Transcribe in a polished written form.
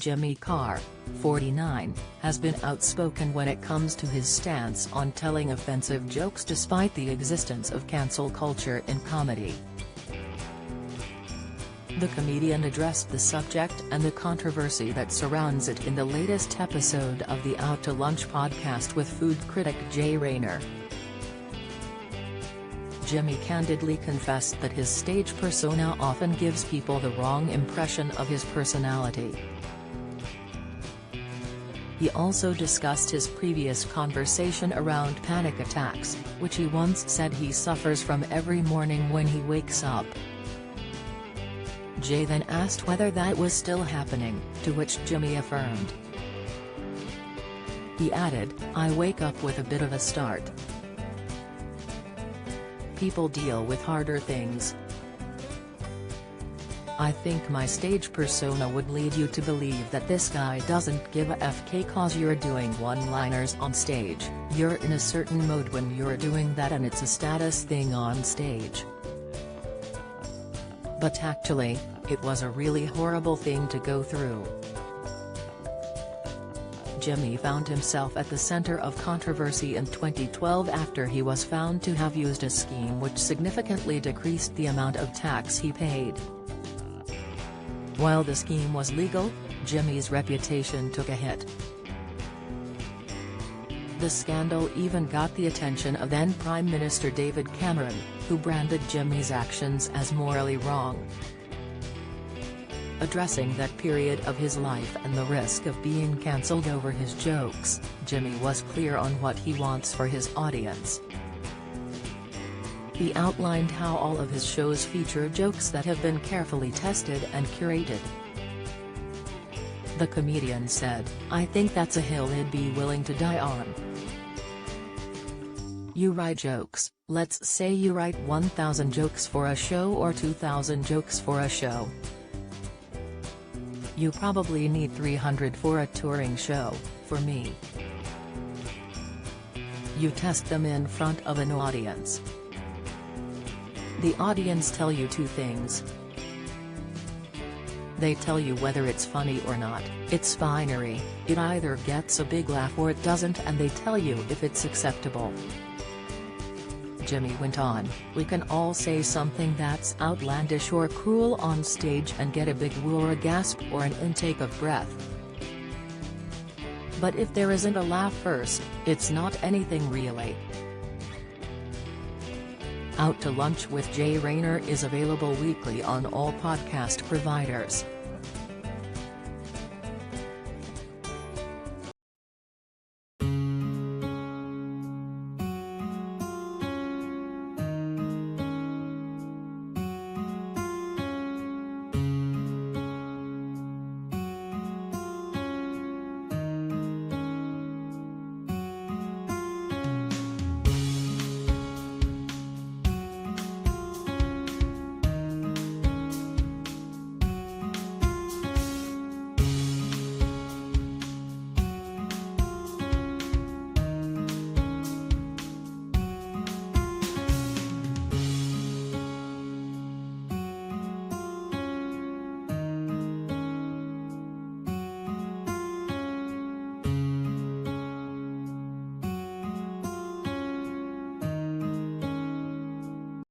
Jimmy Carr, 49, has been outspoken when it comes to his stance on telling offensive jokes despite the existence of cancel culture in comedy. The comedian addressed the subject and the controversy that surrounds it in the latest episode of the Out to Lunch podcast with food critic Jay Rayner. Jimmy candidly confessed that his stage persona often gives people the wrong impression of his personality. He also discussed his previous conversation around panic attacks, which he once said he suffers from every morning when he wakes up. Jay then asked whether that was still happening, to which Jimmy affirmed. He added, "I wake up with a bit of a start. People deal with harder things. I think my stage persona would lead you to believe that this guy doesn't give a f cause you're doing one-liners on stage, you're in a certain mode when you're doing that and it's a status thing on stage. But actually, it was a really horrible thing to go through." Jimmy found himself at the center of controversy in 2012 after he was found to have used a scheme which significantly decreased the amount of tax he paid. While the scheme was legal, Jimmy's reputation took a hit. The scandal even got the attention of then Prime Minister David Cameron, who branded Jimmy's actions as morally wrong. Addressing that period of his life and the risk of being cancelled over his jokes, Jimmy was clear on what he wants for his audience. He outlined how all of his shows feature jokes that have been carefully tested and curated. The comedian said, "I think that's a hill I'd be willing to die on. You write jokes, let's say you write 1,000 jokes for a show or 2,000 jokes for a show. You probably need 300 for a touring show, for me. You test them in front of an audience. The audience tell you two things. They tell you whether it's funny or not, it's binary, it either gets a big laugh or it doesn't, and they tell you if it's acceptable." Jimmy went on, "We can all say something that's outlandish or cruel on stage and get a big woo or a gasp or an intake of breath. But if there isn't a laugh first, it's not anything really." Out to Lunch with Jay Rayner is available weekly on all podcast providers.